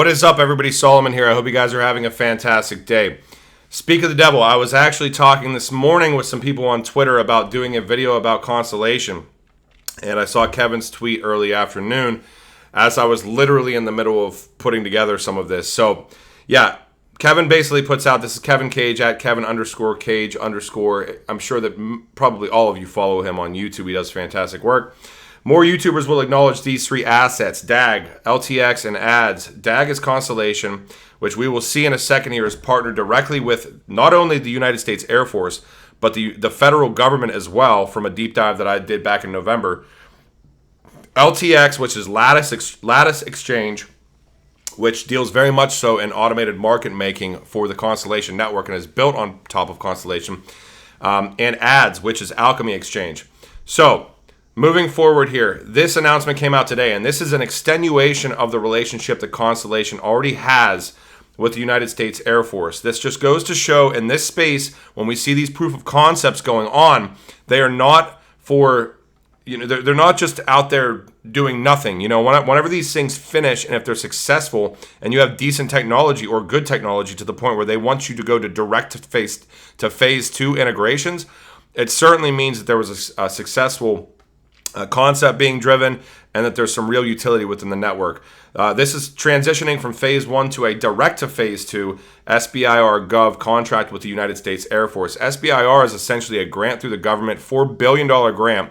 What is up, everybody? Solomon here. I hope you guys are having a fantastic day. Speak of the devil, I was actually talking this morning with some people on Twitter about doing a video about Constellation. And I saw Kevin's tweet early afternoon as I was literally in the middle of putting together some of this. So, yeah, Kevin basically puts out, this is Kevin Cage at Kevin_Cage_. I'm sure that probably all of you follow him on YouTube. He does fantastic work. More YouTubers will acknowledge these three assets, DAG, LTX, and ads. DAG is Constellation, which we will see in a second here is partnered directly with not only the United States Air Force, but the federal government as well, from a deep dive that I did back in November. LTX, which is Lattice Exchange, which deals very much so in automated market making for the Constellation network and is built on top of Constellation. And ads, which is Alchemy Exchange. So, moving forward here, this announcement came out today, and this is an extenuation of the relationship that Constellation already has with the United States Air Force. This just goes to show in this space, when we see these proof of concepts going on, they are not for, they're not just out there doing nothing. Whenever these things finish, and if they're successful, and you have decent technology or good technology to the point where they want you to go to direct to phase 2 integrations, it certainly means that there was a successful concept being driven, and that there's some real utility within the network. This is transitioning from phase 1 to a direct to phase 2 SBIR Gov contract with the United States Air Force. SBIR is essentially a grant through the government, $4 billion grant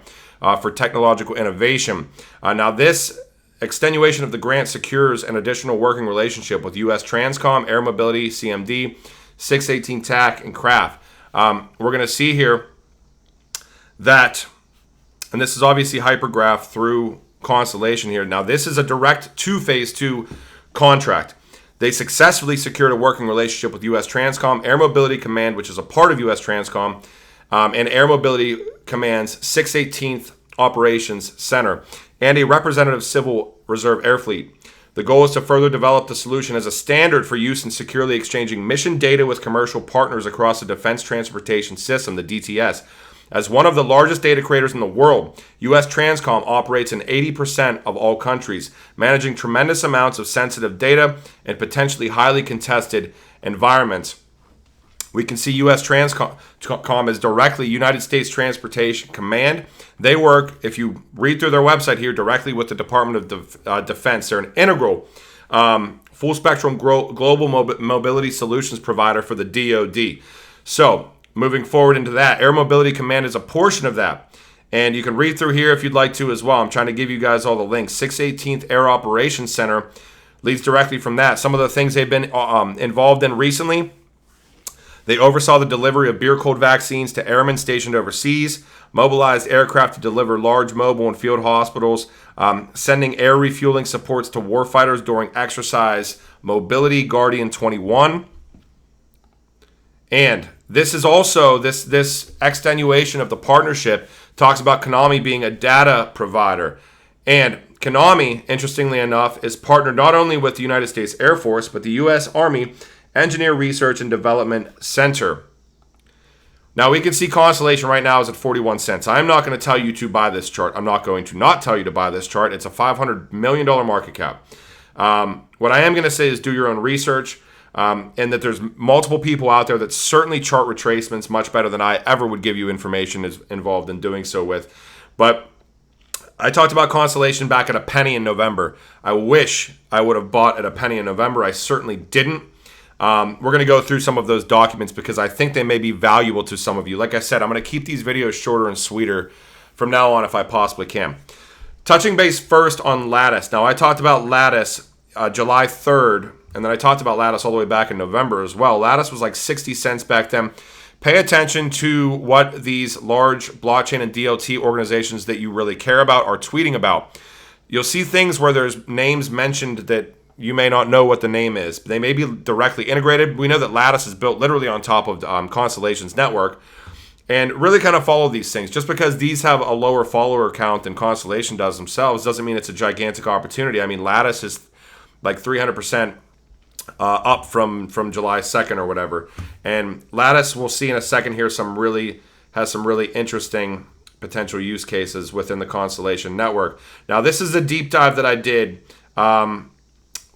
for technological innovation. Now this extenuation of the grant secures an additional working relationship with U.S. Transcom, Air Mobility, CMD, 618 TAC, and CRAF. We're going to see here that, and this is obviously hypergraphed through Constellation here. Now, this is a direct to phase 2 contract. They successfully secured a working relationship with U.S. Transcom, Air Mobility Command, which is a part of U.S. Transcom, and Air Mobility Command's 618th Operations Center, and a representative Civil Reserve Air Fleet. The goal is to further develop the solution as a standard for use in securely exchanging mission data with commercial partners across the Defense Transportation System, the DTS. As one of the largest data creators in the world, U.S. Transcom operates in 80% of all countries, managing tremendous amounts of sensitive data in potentially highly contested environments. We can see U.S. Transcom is directly United States Transportation Command. They work, if you read through their website here, directly with the Department of Defense. They're an integral, full-spectrum global mobility solutions provider for the DoD. So, moving forward into that, Air Mobility Command is a portion of that. And you can read through here if you'd like to as well. I'm trying to give you guys all the links. 618th Air Operations Center leads directly from that. Some of the things they've been involved in recently: they oversaw the delivery of beer-cold vaccines to airmen stationed overseas, mobilized aircraft to deliver large mobile and field hospitals, sending air refueling supports to warfighters during exercise Mobility Guardian 21. And this is also, this extenuation of the partnership talks about Konami being a data provider. And Konami, interestingly enough, is partnered not only with the United States Air Force, but the U.S. Army Engineer Research and Development Center. Now, we can see Constellation right now is at 41 cents. I'm not going to tell you to buy this chart. I'm not going to not tell you to buy this chart. It's a $500 million market cap. What I am going to say is do your own research. And that there's multiple people out there that certainly chart retracements much better than I ever would give you information is involved in doing so with. But I talked about Constellation back at a penny in November. I wish I would have bought at a penny in November. I certainly didn't. We're going to go through some of those documents because I think they may be valuable to some of you. Like I said, I'm going to keep these videos shorter and sweeter from now on if I possibly can. Touching base first on Lattice. Now, I talked about Lattice July 3rd. And then I talked about Lattice all the way back in November as well. Lattice was like 60 cents back then. Pay attention to what these large blockchain and DLT organizations that you really care about are tweeting about. You'll see things where there's names mentioned that you may not know what the name is. They may be directly integrated. We know that Lattice is built literally on top of Constellation's network. And really kind of follow these things. Just because these have a lower follower count than Constellation does themselves doesn't mean it's a gigantic opportunity. I mean, Lattice is like 300% up from July 2nd or whatever. And Lattice, we'll see in a second here, has some really interesting potential use cases within the Constellation network. Now, this is a deep dive that I did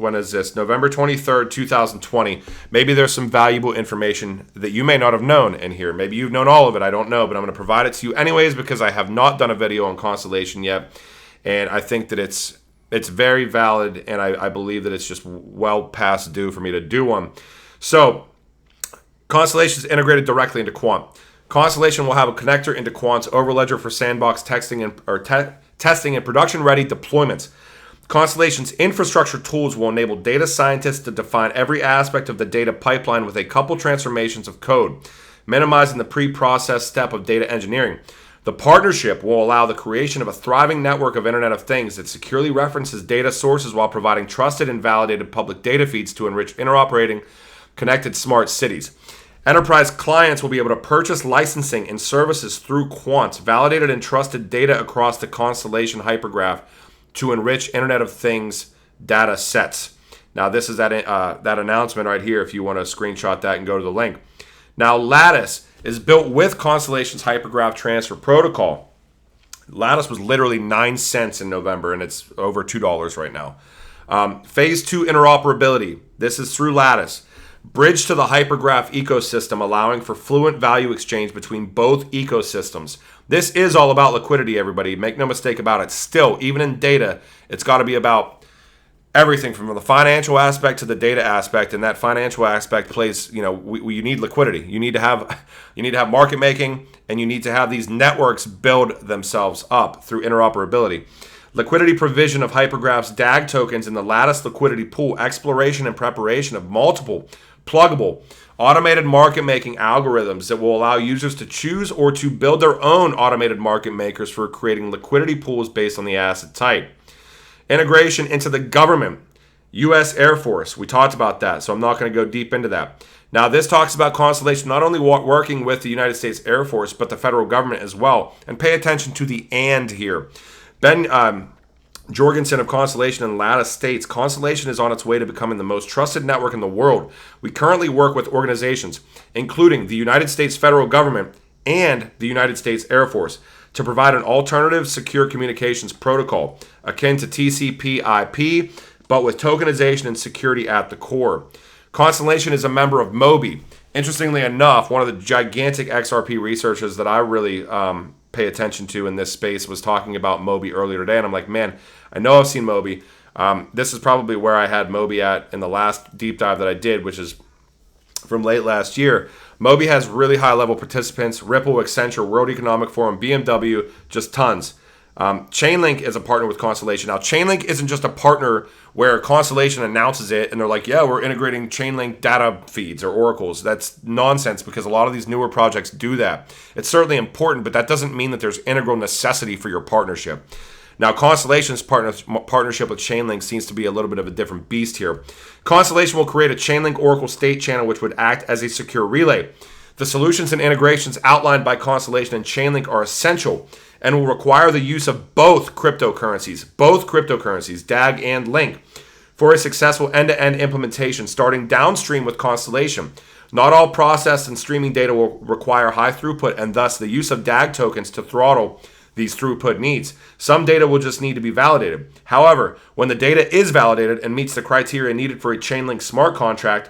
when is this? November 23rd, 2020. Maybe there's some valuable information that you may not have known in here. Maybe you've known all of it. I don't know, but I'm going to provide it to you anyways because I have not done a video on Constellation yet. And I think that it's very valid, and I believe that it's just well past due for me to do one. So, Constellation is integrated directly into Quant. Constellation will have a connector into Quant's overledger for sandbox testing and production-ready deployments. Constellation's infrastructure tools will enable data scientists to define every aspect of the data pipeline with a couple transformations of code, minimizing the pre-process step of data engineering. The partnership will allow the creation of a thriving network of Internet of Things that securely references data sources while providing trusted and validated public data feeds to enrich interoperating, connected smart cities. Enterprise clients will be able to purchase licensing and services through Quant, validated and trusted data across the Constellation hypergraph to enrich Internet of Things data sets. Now, this is that announcement right here if you want to screenshot that and go to the link. Now, Lattice is built with Constellation's hypergraph transfer protocol. Lattice was literally 9 cents in November, and it's over $2 right now. Phase 2 interoperability. This is through Lattice. Bridge to the hypergraph ecosystem, allowing for fluent value exchange between both ecosystems. This is all about liquidity, everybody. Make no mistake about it. Still, even in data, it's got to be about everything from the financial aspect to the data aspect, and that financial aspect plays, you need liquidity. You need to have market making, and you need to have these networks build themselves up through interoperability. Liquidity provision of hypergraph's DAG tokens in the Lattice liquidity pool, exploration and preparation of multiple pluggable automated market making algorithms that will allow users to choose or to build their own automated market makers for creating liquidity pools based on the asset type. Integration into the government, U.S. Air Force. We talked about that, so I'm not going to go deep into that. Now, this talks about Constellation not only working with the United States Air Force, but the federal government as well. And pay attention to the "and" here. Ben Jorgensen of Constellation and Lattice states, Constellation is on its way to becoming the most trusted network in the world. We currently work with organizations, including the United States federal government and the United States Air Force, to provide an alternative secure communications protocol akin to TCP/IP, but with tokenization and security at the core. Constellation is a member of MOBI. Interestingly enough, one of the gigantic XRP researchers that I really pay attention to in this space was talking about MOBI earlier today, and I'm like, man, I know I've seen MOBI. This is probably where I had MOBI at in the last deep dive that I did, which is from late last year. MOBI has really high-level participants: Ripple, Accenture, World Economic Forum, BMW, just tons. Chainlink is a partner with Constellation. Now, Chainlink isn't just a partner where Constellation announces it and they're like, yeah, we're integrating Chainlink data feeds or oracles. That's nonsense because a lot of these newer projects do that. It's certainly important, but that doesn't mean that there's integral necessity for your partnership. Now, Constellation's partnership with Chainlink seems to be a little bit of a different beast here. Constellation will create a Chainlink Oracle state channel which would act as a secure relay. The solutions and integrations outlined by Constellation and Chainlink are essential and will require the use of both cryptocurrencies, DAG and Link, for a successful end-to-end implementation starting downstream with Constellation. Not all processed and streaming data will require high throughput, and thus the use of DAG tokens to throttle these throughput needs. Some data will just need to be validated. However, when the data is validated and meets the criteria needed for a Chainlink smart contract,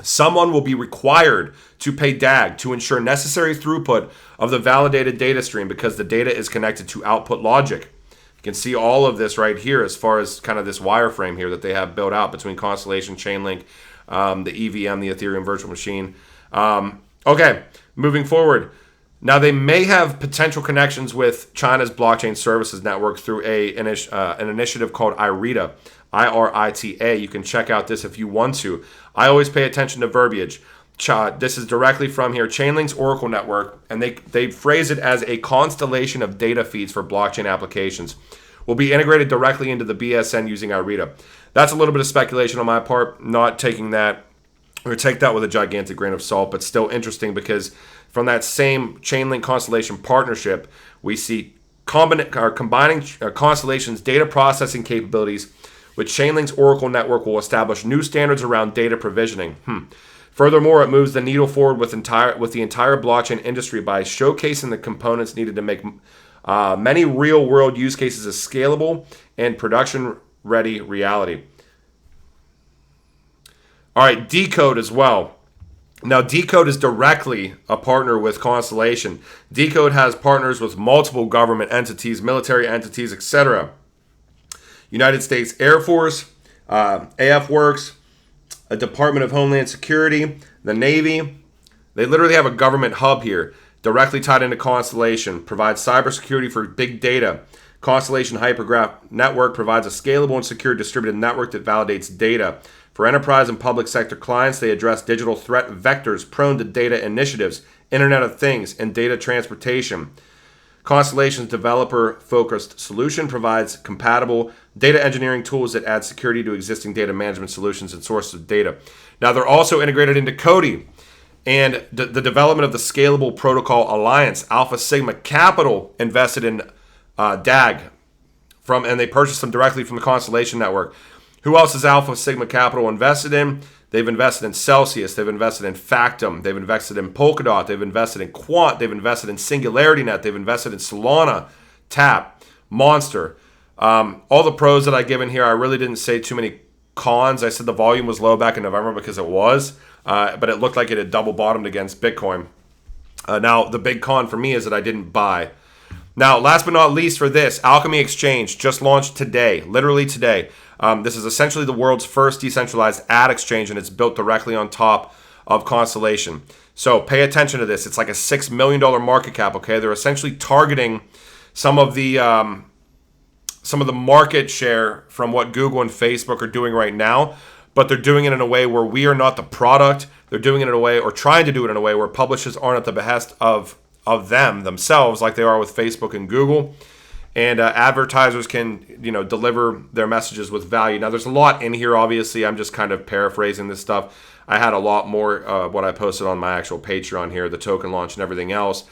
someone will be required to pay DAG to ensure necessary throughput of the validated data stream because the data is connected to output logic. You can see all of this right here as far as kind of this wireframe here that they have built out between Constellation, Chainlink, the EVM, the Ethereum Virtual Machine. Okay, moving forward. Now, they may have potential connections with China's blockchain services network through an initiative called IRITA, IRITA. You can check out this if you want to. I always pay attention to verbiage. This is directly from here, Chainlink's Oracle network, and they phrase it as a constellation of data feeds for blockchain applications. Will be integrated directly into the BSN using IRITA. That's a little bit of speculation on my part, not taking that, or take that with a gigantic grain of salt, but still interesting because from that same Chainlink Constellation partnership, we see combining Constellation's data processing capabilities with Chainlink's Oracle network will establish new standards around data provisioning. Furthermore, it moves the needle forward with the entire blockchain industry by showcasing the components needed to make many real-world use cases a scalable and production-ready reality. All right, Decode as well. Now, Decode is directly a partner with Constellation. Decode has partners with multiple government entities, military entities, etc. United States Air Force, AF Works, a Department of Homeland Security, the Navy. They literally have a government hub here, directly tied into Constellation, provides cybersecurity for big data. Constellation Hypergraph Network provides a scalable and secure distributed network that validates data. For enterprise and public sector clients, they address digital threat vectors prone to data initiatives, Internet of Things, and data transportation. Constellation's developer-focused solution provides compatible data engineering tools that add security to existing data management solutions and sources of data. Now, they're also integrated into Cody and the development of the Scalable Protocol Alliance. Alpha Sigma Capital invested in DAG, and they purchased them directly from the Constellation Network. Who else has Alpha Sigma Capital invested in? They've invested in Celsius. They've invested in Factum. They've invested in Polkadot. They've invested in Quant. They've invested in SingularityNet. They've invested in Solana, Tap, Monster. All the pros that I give in here, I really didn't say too many cons. I said the volume was low back in November because it was, but it looked like it had double bottomed against Bitcoin. Now, the big con for me is that I didn't buy. Now, last but not least for this, Alchemy Exchange just launched today, literally today. This is essentially the world's first decentralized ad exchange, and it's built directly on top of Constellation. So pay attention to this. It's like a $6 million market cap, okay? They're essentially targeting some of the market share from what Google and Facebook are doing right now, but they're doing it in a way where we are not the product. They're doing it in a way, or trying to do it in a way, where publishers aren't at the behest of them themselves, like they are with Facebook and Google, and advertisers can deliver their messages with value. Now, there's a lot in here. Obviously, I'm just kind of paraphrasing this stuff. I had a lot more what I posted on my actual Patreon here, the token launch and everything else.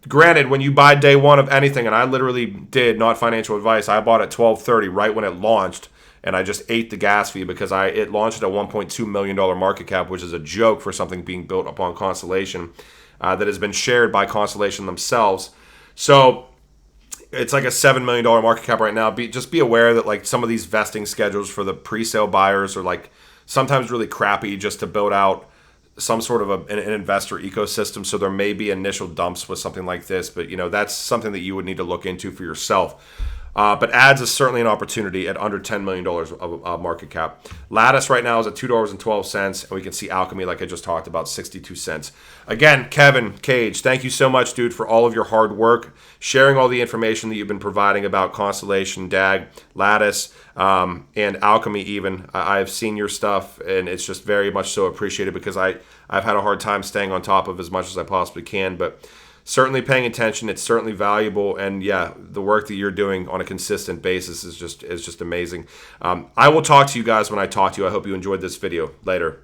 Granted, when you buy day one of anything, and I literally did, not financial advice, I bought at $12.30 right when it launched, and I just ate the gas fee because it launched at a $1.2 million market cap, which is a joke for something being built upon Constellation. That has been shared by Constellation themselves. So it's like a $7 million market cap right now. Just be aware that like some of these vesting schedules for the pre-sale buyers are like sometimes really crappy just to build out some sort of an investor ecosystem. So there may be initial dumps with something like this, but that's something that you would need to look into for yourself. But ads is certainly an opportunity at under $10 million of market cap. Lattice right now is at $2.12, and we can see Alchemy, like I just talked about, 62 cents. Again, Kevin Cage, thank you so much, dude, for all of your hard work, sharing all the information that you've been providing about Constellation, DAG, Lattice, and Alchemy even. I've seen your stuff, and it's just very much so appreciated because I've had a hard time staying on top of as much as I possibly can, but certainly paying attention. It's certainly valuable, and yeah, the work that you're doing on a consistent basis is just amazing. I will talk to you guys when I talk to you. I hope you enjoyed this video. Later.